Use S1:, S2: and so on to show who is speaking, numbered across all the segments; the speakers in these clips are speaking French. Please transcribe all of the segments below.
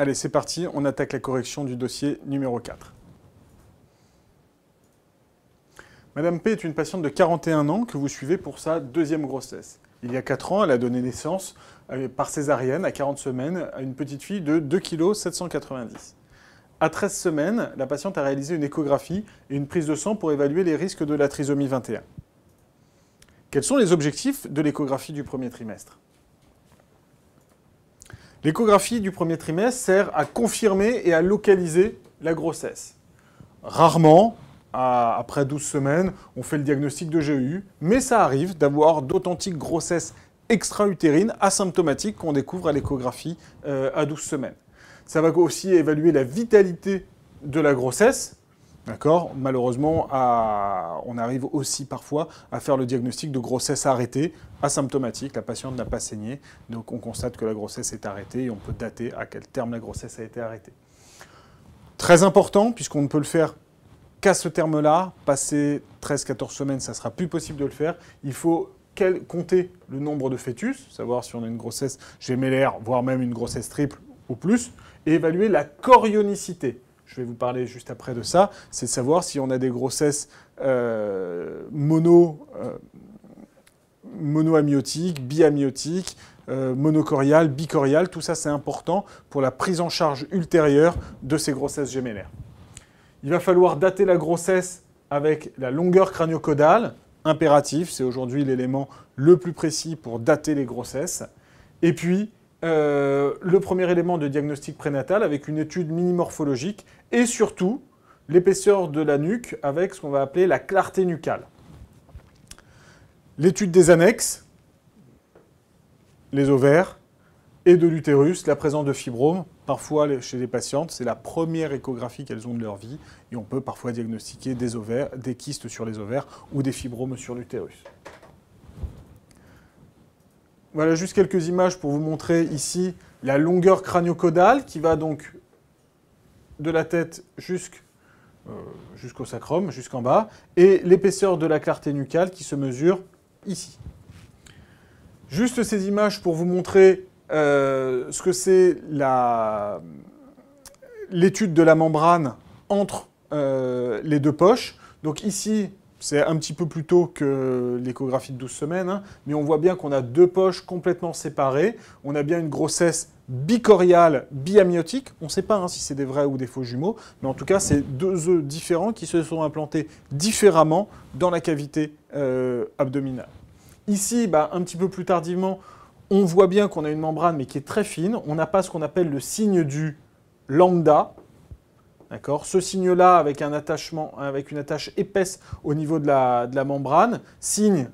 S1: Allez, c'est parti, on attaque la correction du dossier numéro 4. Madame P est une patiente de 41 ans que vous suivez pour sa deuxième grossesse. Il y a 4 ans, elle a donné naissance par césarienne à 40 semaines à une petite fille de 2,790 kg. À 13 semaines, la patiente a réalisé une échographie et une prise de sang pour évaluer les risques de la trisomie 21. Quels sont les objectifs de l'échographie du premier trimestre ? L'échographie du premier trimestre sert à confirmer et à localiser la grossesse. Rarement, après 12 semaines, on fait le diagnostic de GEU, mais ça arrive d'avoir d'authentiques grossesses extra-utérines asymptomatiques qu'on découvre à l'échographie à 12 semaines. Ça va aussi évaluer la vitalité de la grossesse. D'accord ? Malheureusement, on arrive aussi parfois à faire le diagnostic de grossesse arrêtée, asymptomatique. La patiente n'a pas saigné, donc on constate que la grossesse est arrêtée et on peut dater à quel terme la grossesse a été arrêtée. Très important, puisqu'on ne peut le faire qu'à ce terme-là. Passé 13-14 semaines, ça sera plus possible de le faire. Il faut compter le nombre de fœtus, savoir si on a une grossesse gémellaire, voire même une grossesse triple ou plus, et évaluer la chorionicité. Je vais vous parler juste après de ça. C'est de savoir si on a des grossesses monoamniotiques, biamniotiques, monocoriales, bicoriales. Tout ça, c'est important pour la prise en charge ultérieure de ces grossesses gémellaires. Il va falloir dater la grossesse avec la longueur crânio-caudale, impératif. C'est aujourd'hui l'élément le plus précis pour dater les grossesses. Et puis, le premier élément de diagnostic prénatal avec une étude mini-morphologique et surtout l'épaisseur de la nuque avec ce qu'on va appeler la clarté nucale. L'étude des annexes, les ovaires et de l'utérus, la présence de fibromes. Parfois, chez les patientes, c'est la première échographie qu'elles ont de leur vie et on peut parfois diagnostiquer des ovaires, des kystes sur les ovaires ou des fibromes sur l'utérus. Voilà juste quelques images pour vous montrer ici la longueur crânio-caudale qui va donc de la tête jusqu'au sacrum, jusqu'en bas, et l'épaisseur de la clarté nucale qui se mesure ici. Juste ces images pour vous montrer ce que c'est l'étude de la membrane entre les deux poches. Donc ici, c'est un petit peu plus tôt que l'échographie de 12 semaines, hein, mais on voit bien qu'on a deux poches complètement séparées. On a bien une grossesse bicoriale, biamniotique. On ne sait pas si c'est des vrais ou des faux jumeaux, mais en tout cas, c'est deux œufs différents qui se sont implantés différemment dans la cavité abdominale. Ici, un petit peu plus tardivement, on voit bien qu'on a une membrane, mais qui est très fine. On n'a pas ce qu'on appelle le signe du lambda. D'accord ? Ce signe-là, avec un attachement, avec une attache épaisse au niveau de la membrane, signe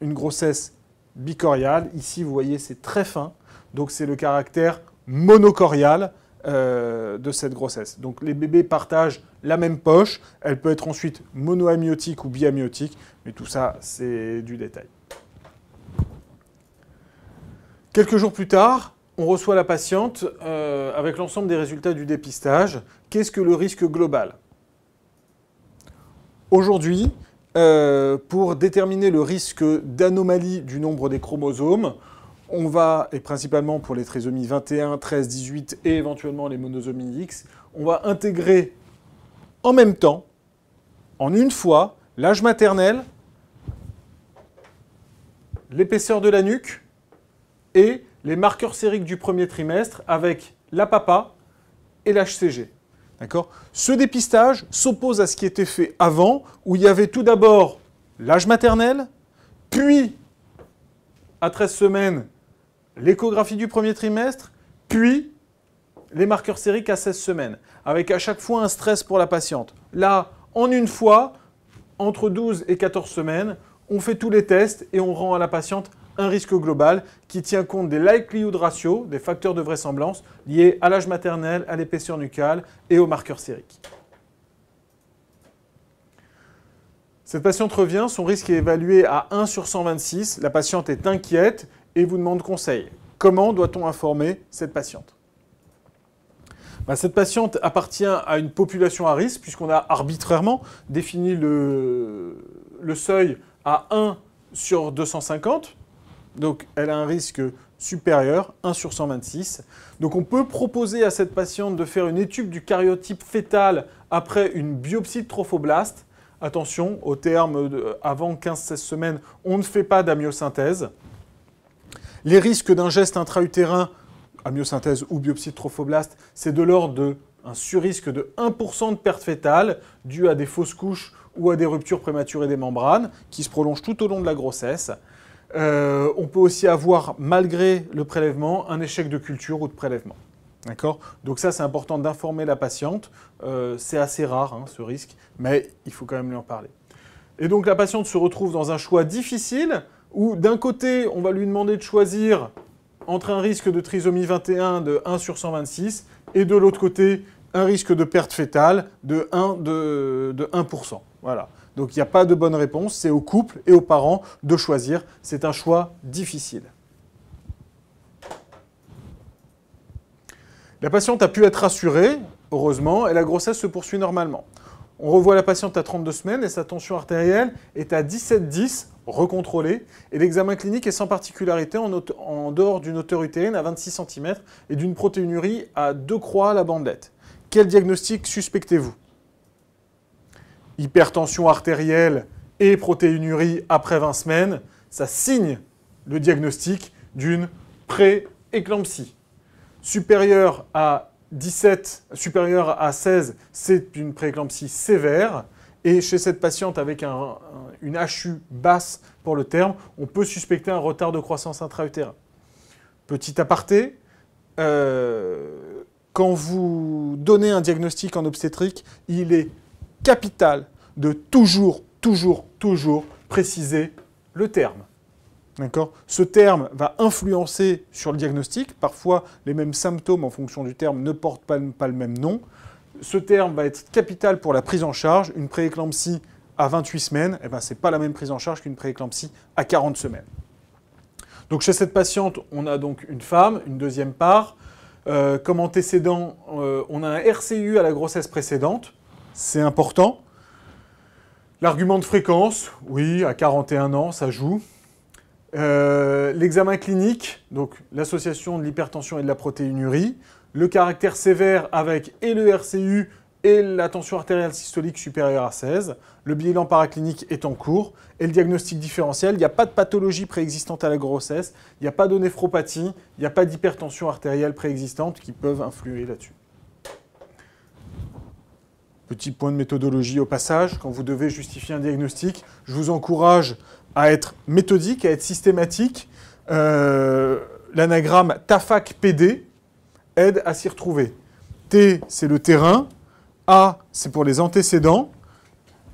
S1: une grossesse bicoriale. Ici, vous voyez, c'est très fin. Donc, c'est le caractère monocorial de cette grossesse. Donc, les bébés partagent la même poche. Elle peut être ensuite monoamniotique ou biamniotique. Mais tout ça, c'est du détail. Quelques jours plus tard, on reçoit la patiente avec l'ensemble des résultats du dépistage. Qu'est-ce que le risque global ? Aujourd'hui, pour déterminer le risque d'anomalie du nombre des chromosomes, on va, et principalement pour les trisomies 21, 13, 18 et éventuellement les monosomies X, on va intégrer en même temps, en une fois, l'âge maternel, l'épaisseur de la nuque et les marqueurs sériques du premier trimestre avec la PAPA et l'HCG. D'accord ? Ce dépistage s'oppose à ce qui était fait avant, où il y avait tout d'abord l'âge maternel, puis, à 13 semaines, l'échographie du premier trimestre, puis les marqueurs sériques à 16 semaines, avec à chaque fois un stress pour la patiente. Là, en une fois, entre 12 et 14 semaines, on fait tous les tests et on rend à la patiente un risque global qui tient compte des likelihood ratios, des facteurs de vraisemblance liés à l'âge maternel, à l'épaisseur nucale et aux marqueurs sériques. Cette patiente revient, son risque est évalué à 1 sur 126. La patiente est inquiète et vous demande conseil. Comment doit-on informer cette patiente ? Cette patiente appartient à une population à risque puisqu'on a arbitrairement défini le seuil à 1 sur 250. Donc, elle a un risque supérieur, 1 sur 126. Donc on peut proposer à cette patiente de faire une étude du karyotype fœtal après une biopsie de trophoblaste. Attention, au terme avant 15-16 semaines, on ne fait pas d'amyosynthèse. Les risques d'un geste intra-utérin, amyosynthèse ou biopsie de trophoblaste, c'est de l'ordre d'un surrisque de 1% de perte fœtale due à des fausses couches ou à des ruptures prématurées des membranes qui se prolongent tout au long de la grossesse. On peut aussi avoir, malgré le prélèvement, un échec de culture ou de prélèvement. D'accord ? Donc ça, c'est important d'informer la patiente. C'est assez rare, hein, ce risque, mais il faut quand même lui en parler. Et donc la patiente se retrouve dans un choix difficile où d'un côté, on va lui demander de choisir entre un risque de trisomie 21 de 1 sur 126 et de l'autre côté, un risque de perte fœtale de 1%. Voilà. Donc il n'y a pas de bonne réponse, c'est au couple et aux parents de choisir. C'est un choix difficile. La patiente a pu être rassurée, heureusement, et la grossesse se poursuit normalement. On revoit la patiente à 32 semaines et sa tension artérielle est à 17,10, recontrôlée, et l'examen clinique est sans particularité en dehors d'une hauteur utérine à 26 cm et d'une protéinurie à 2 croix à la bandelette. Quel diagnostic suspectez-vous ? Hypertension artérielle et protéinurie après 20 semaines, ça signe le diagnostic d'une pré-éclampsie. Supérieure à 17, supérieure à 16, c'est une prééclampsie sévère. Et chez cette patiente avec une HU basse pour le terme, on peut suspecter un retard de croissance intra-utérin. Petit aparté, quand vous donnez un diagnostic en obstétrique, il est capital de toujours préciser le terme. D'accord ? Ce terme va influencer sur le diagnostic. Parfois, les mêmes symptômes en fonction du terme ne portent pas le même nom. Ce terme va être capital pour la prise en charge. Une prééclampsie à 28 semaines, eh ben, ce n'est pas la même prise en charge qu'une prééclampsie à 40 semaines. Donc chez cette patiente, on a donc une femme, une deuxième part. Comme antécédent, on a un RCU à la grossesse précédente. C'est important. L'argument de fréquence, oui, à 41 ans, ça joue. L'examen clinique, donc l'association de l'hypertension et de la protéinurie, le caractère sévère avec et le RCU et la tension artérielle systolique supérieure à 16, le bilan paraclinique est en cours, et le diagnostic différentiel, il n'y a pas de pathologie préexistante à la grossesse, il n'y a pas de néphropathie, il n'y a pas d'hypertension artérielle préexistante qui peuvent influer là-dessus. Petit point de méthodologie au passage, quand vous devez justifier un diagnostic, je vous encourage à être méthodique, à être systématique. L'anagramme TAFAC-PD aide à s'y retrouver. T, c'est le terrain. A, c'est pour les antécédents.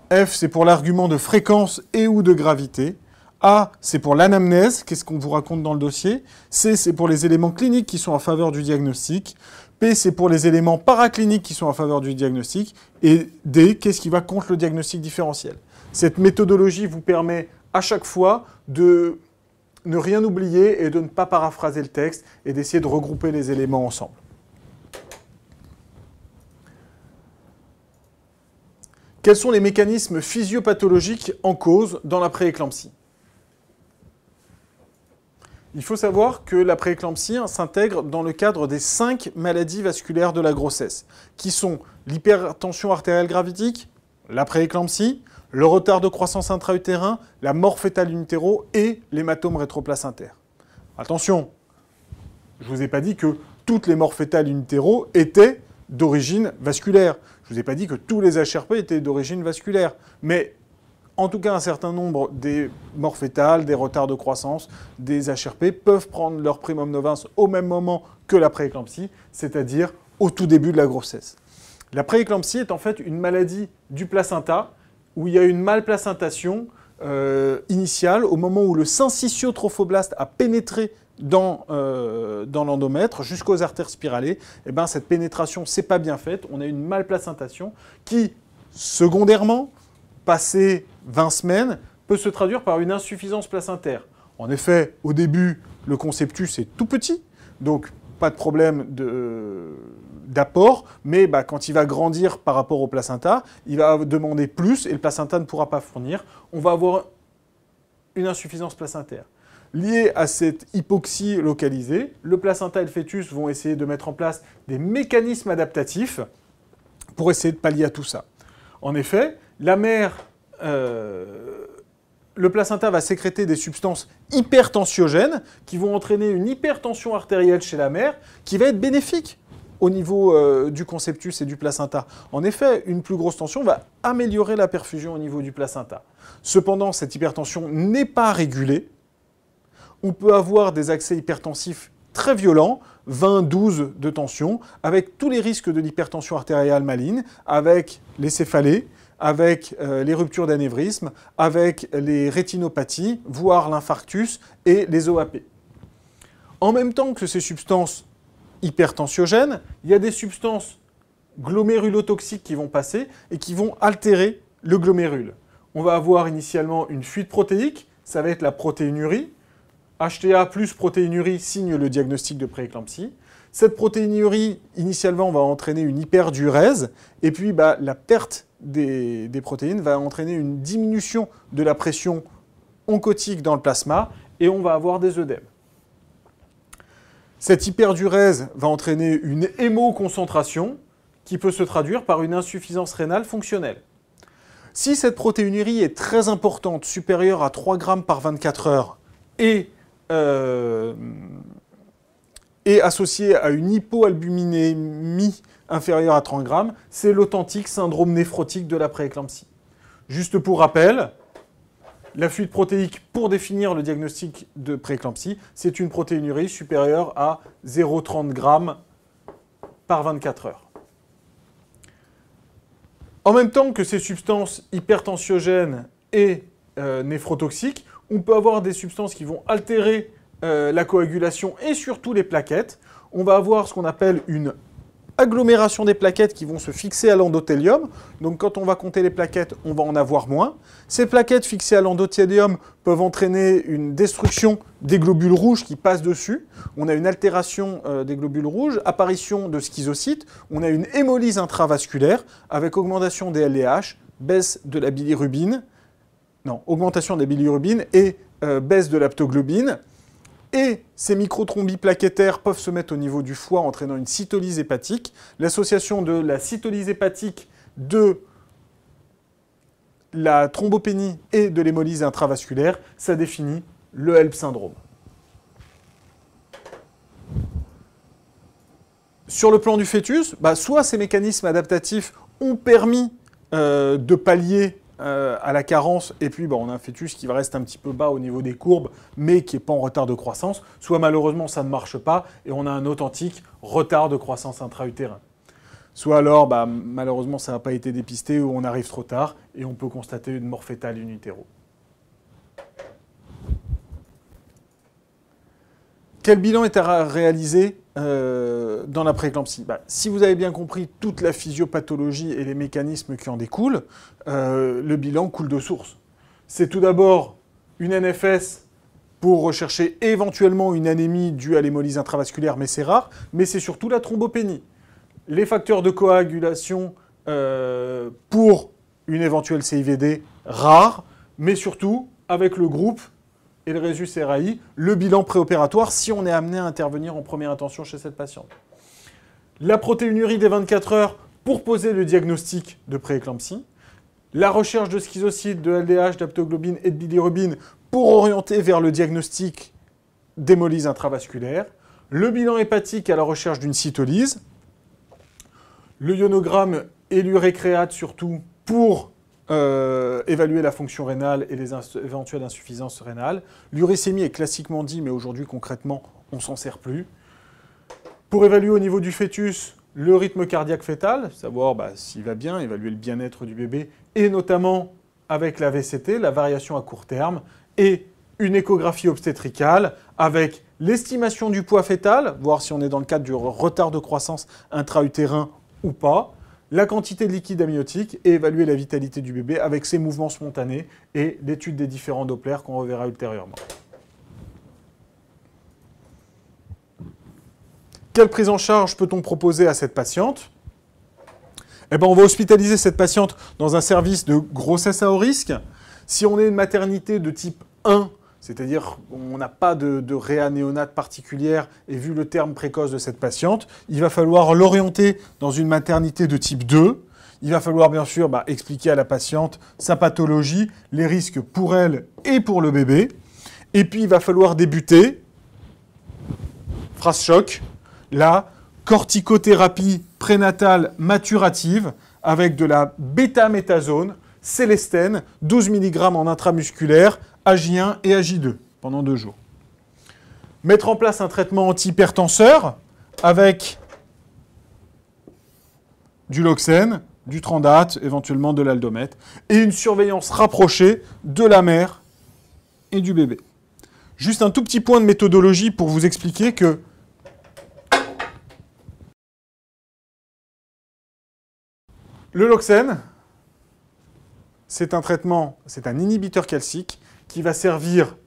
S1: F, c'est pour l'argument de fréquence et ou de gravité. A, c'est pour l'anamnèse, qu'est-ce qu'on vous raconte dans le dossier. C, c'est pour les éléments cliniques qui sont en faveur du diagnostic. P, c'est pour les éléments paracliniques qui sont en faveur du diagnostic. Et D, qu'est-ce qui va contre le diagnostic différentiel. Cette méthodologie vous permet à chaque fois de ne rien oublier et de ne pas paraphraser le texte et d'essayer de regrouper les éléments ensemble. Quels sont les mécanismes physiopathologiques en cause dans la prééclampsie ? Il faut savoir que la prééclampsie s'intègre dans le cadre des 5 maladies vasculaires de la grossesse, qui sont l'hypertension artérielle gravidique, la prééclampsie, le retard de croissance intra-utérin, la mort fœtale in utero et l'hématome rétroplacentaire. Attention, je ne vous ai pas dit que toutes les morts fœtales in utero étaient d'origine vasculaire. Je ne vous ai pas dit que tous les HRP étaient d'origine vasculaire. Mais en tout cas, un certain nombre des morts fœtales, des retards de croissance, des HRP peuvent prendre leur primum novus au même moment que la prééclampsie, c'est-à-dire au tout début de la grossesse. La prééclampsie est en fait une maladie du placenta où il y a une malplacentation initiale au moment où le syncytiotrophoblaste a pénétré dans l'endomètre jusqu'aux artères spiralées. Et ben, cette pénétration, c'est pas bien faite. On a une malplacentation qui, secondairement, passé 20 semaines, peut se traduire par une insuffisance placentaire. En effet, au début, le conceptus est tout petit, donc pas de problème d'apport, mais quand il va grandir par rapport au placenta, il va demander plus et le placenta ne pourra pas fournir. On va avoir une insuffisance placentaire. lié à cette hypoxie localisée, le placenta et le fœtus vont essayer de mettre en place des mécanismes adaptatifs pour essayer de pallier à tout ça. En effet, la mère, le placenta va sécréter des substances hypertensiogènes qui vont entraîner une hypertension artérielle chez la mère qui va être bénéfique au niveau du conceptus et du placenta. En effet, une plus grosse tension va améliorer la perfusion au niveau du placenta. Cependant, cette hypertension n'est pas régulée. On peut avoir des accès hypertensifs très violents, 20-12 de tension, avec tous les risques de l'hypertension artérielle maligne, avec les céphalées, avec les ruptures d'anévrisme, avec les rétinopathies, voire l'infarctus et les OAP. En même temps que ces substances hypertensiogènes, il y a des substances glomérulotoxiques qui vont passer et qui vont altérer le glomérule. On va avoir initialement une fuite protéique, ça va être la protéinurie. HTA plus protéinurie signe le diagnostic de prééclampsie. Cette protéinurie, initialement, va entraîner une hyperdiurèse, et puis la perte des protéines va entraîner une diminution de la pression oncotique dans le plasma, et on va avoir des œdèmes. Cette hyperdiurèse va entraîner une hémoconcentration qui peut se traduire par une insuffisance rénale fonctionnelle. Si cette protéinurie est très importante, supérieure à 3 grammes par 24 heures, et associée à une hypoalbuminémie inférieure à 30 grammes, c'est l'authentique syndrome néphrotique de la prééclampsie. Juste pour rappel, la fuite protéique, pour définir le diagnostic de prééclampsie, c'est une protéinurie supérieure à 0,30 grammes par 24 heures. En même temps que ces substances hypertensiogènes et néphrotoxiques, on peut avoir des substances qui vont altérer la coagulation et surtout les plaquettes. On va avoir ce qu'on appelle une agglomération des plaquettes qui vont se fixer à l'endothélium. Donc quand on va compter les plaquettes, on va en avoir moins. Ces plaquettes fixées à l'endothélium peuvent entraîner une destruction des globules rouges qui passent dessus. On a une altération des globules rouges, apparition de schizocytes. On a une hémolyse intravasculaire avec augmentation des LDH, baisse de la bilirubine, augmentation des bilirubines et baisse de l'aptoglobine. Et ces microthrombes plaquettaires peuvent se mettre au niveau du foie, entraînant une cytolyse hépatique. L'association de la cytolyse hépatique, de la thrombopénie et de l'hémolyse intravasculaire, ça définit le HELP syndrome. Sur le plan du fœtus, soit ces mécanismes adaptatifs ont permis de pallier à la carence, et puis on a un fœtus qui reste un petit peu bas au niveau des courbes, mais qui n'est pas en retard de croissance, soit malheureusement ça ne marche pas, et on a un authentique retard de croissance intra-utérin. Soit alors, malheureusement ça n'a pas été dépisté, ou on arrive trop tard, et on peut constater une mort fœtale in utero. Quel bilan est à réaliser dans la prééclampsie? Si vous avez bien compris toute la physiopathologie et les mécanismes qui en découlent, le bilan coule de source. C'est tout d'abord une NFS pour rechercher éventuellement une anémie due à l'hémolyse intravasculaire, mais c'est rare, mais c'est surtout la thrombopénie. Les facteurs de coagulation pour une éventuelle CIVD rare, mais surtout avec le groupe et le résus RAI, le bilan préopératoire si on est amené à intervenir en première intention chez cette patiente. La protéinurie des 24 heures pour poser le diagnostic de prééclampsie. La recherche de schizocytes, de LDH, d'aptoglobine et de bilirubine pour orienter vers le diagnostic d'hémolyse intravasculaire. Le bilan hépatique à la recherche d'une cytolyse. Le ionogramme et l'urécréate surtout pour évaluer la fonction rénale et les éventuelles insuffisances rénales. L'uricémie est classiquement dit, mais aujourd'hui, concrètement, on ne s'en sert plus. Pour évaluer au niveau du fœtus le rythme cardiaque fœtal, savoir s'il va bien, évaluer le bien-être du bébé, et notamment avec la VCT, la variation à court terme, et une échographie obstétricale avec l'estimation du poids fœtal, voir si on est dans le cadre du retard de croissance intra-utérin ou pas, la quantité de liquide amniotique et évaluer la vitalité du bébé avec ses mouvements spontanés et l'étude des différents Doppler qu'on reverra ultérieurement. Quelle prise en charge peut-on proposer à cette patiente? On va hospitaliser cette patiente dans un service de grossesse à haut risque. Si on est une maternité de type 1, c'est-à-dire on n'a pas de réa néonate particulière, et vu le terme précoce de cette patiente, il va falloir l'orienter dans une maternité de type 2. Il va falloir bien sûr expliquer à la patiente sa pathologie, les risques pour elle et pour le bébé. Et puis il va falloir débuter, phrase choc, la corticothérapie prénatale maturative avec de la bêta-méthasone, célestène, 12 mg en intramusculaire, AJ1 et AJ2 pendant 2 jours. Mettre en place un traitement antihypertenseur avec du Loxène, du Trandate, éventuellement de l'Aldomètre, et une surveillance rapprochée de la mère et du bébé. Juste un tout petit point de méthodologie pour vous expliquer que le Loxène, c'est un traitement, c'est un inhibiteur calcique qui va servir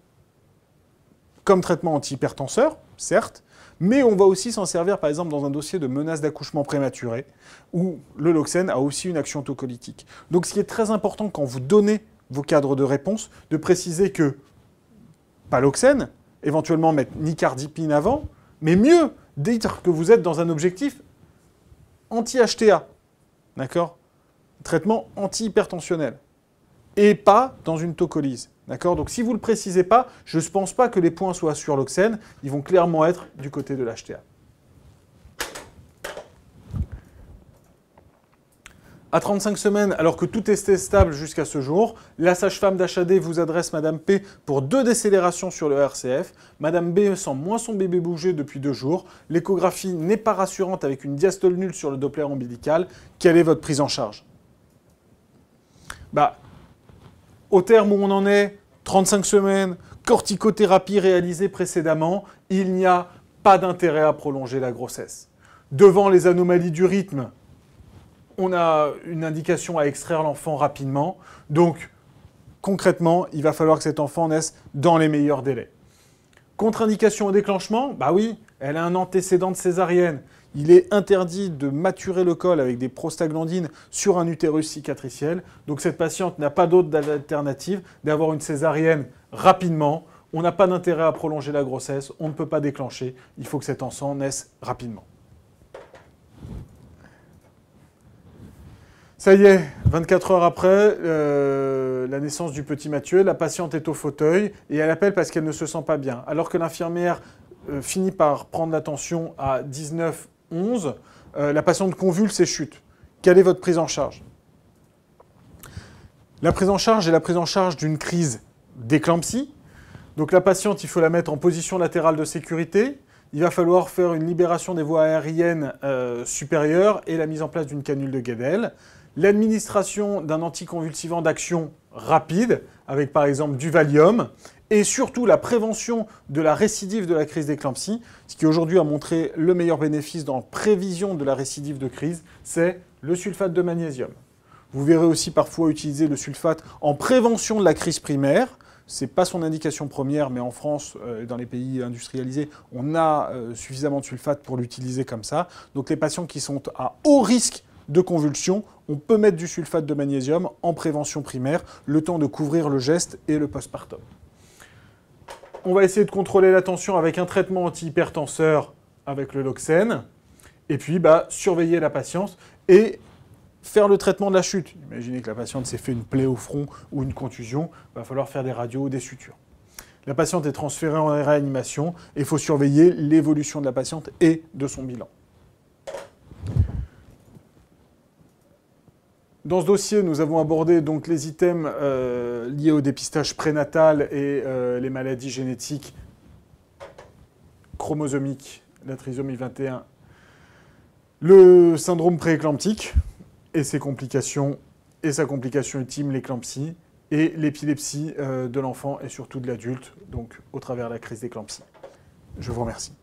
S1: comme traitement antihypertenseur, certes, mais on va aussi s'en servir, par exemple, dans un dossier de menace d'accouchement prématuré, où le Loxène a aussi une action autocolytique. Donc, ce qui est très important quand vous donnez vos cadres de réponse, de préciser que, pas Loxène, éventuellement mettre nicardipine avant, mais mieux, dire que vous êtes dans un objectif anti-HTA, d'accord ? Traitement antihypertensionnel, et pas dans une tocolyse. D'accord ? Donc si vous ne le précisez pas, je ne pense pas que les points soient sur Loxène, ils vont clairement être du côté de l'HTA. À 35 semaines, alors que tout est stable jusqu'à ce jour, la sage-femme d'HAD vous adresse Madame P pour 2 décélérations sur le RCF. Madame B sent moins son bébé bouger depuis 2 jours. L'échographie n'est pas rassurante avec une diastole nulle sur le Doppler ombilical. Quelle est votre prise en charge ? Au terme où on en est, 35 semaines, corticothérapie réalisée précédemment, il n'y a pas d'intérêt à prolonger la grossesse. Devant les anomalies du rythme, on a une indication à extraire l'enfant rapidement. Donc, concrètement, il va falloir que cet enfant naisse dans les meilleurs délais. Contre-indication au déclenchement, oui, elle a un antécédent de césarienne. Il est interdit de maturer le col avec des prostaglandines sur un utérus cicatriciel. Donc cette patiente n'a pas d'autre alternative d'avoir une césarienne rapidement. On n'a pas d'intérêt à prolonger la grossesse, on ne peut pas déclencher. Il faut que cet enfant naisse rapidement. Ça y est, 24 heures après la naissance du petit Mathieu, la patiente est au fauteuil et elle appelle parce qu'elle ne se sent pas bien. Alors que l'infirmière finit par prendre l'attention à 19h11, la patiente convulse et chute. Quelle est votre prise en charge ? La prise en charge est la prise en charge d'une crise d'éclampsie. Donc la patiente, il faut la mettre en position latérale de sécurité. Il va falloir faire une libération des voies aériennes supérieures et la mise en place d'une canule de Guedel. L'administration d'un anticonvulsivant d'action rapide, avec par exemple du Valium, et surtout la prévention de la récidive de la crise d'éclampsie, ce qui aujourd'hui a montré le meilleur bénéfice dans la prévision de la récidive de crise, c'est le sulfate de magnésium. Vous verrez aussi parfois utiliser le sulfate en prévention de la crise primaire. Ce n'est pas son indication première, mais en France et dans les pays industrialisés, on a suffisamment de sulfate pour l'utiliser comme ça. Donc les patients qui sont à haut risque de convulsion, on peut mettre du sulfate de magnésium en prévention primaire, le temps de couvrir le geste et le postpartum. On va essayer de contrôler la tension avec un traitement antihypertenseur avec le Loxène, et puis surveiller la patiente et faire le traitement de la chute. Imaginez que la patiente s'est fait une plaie au front ou une contusion, il va falloir faire des radios ou des sutures. La patiente est transférée en réanimation et il faut surveiller l'évolution de la patiente et de son bilan. Dans ce dossier, nous avons abordé donc les items liés au dépistage prénatal et les maladies génétiques chromosomiques, la trisomie 21, le syndrome prééclamptique et ses complications, et sa complication ultime, l'éclampsie, et l'épilepsie de l'enfant et surtout de l'adulte, donc au travers de la crise d'éclampsie. Je vous remercie.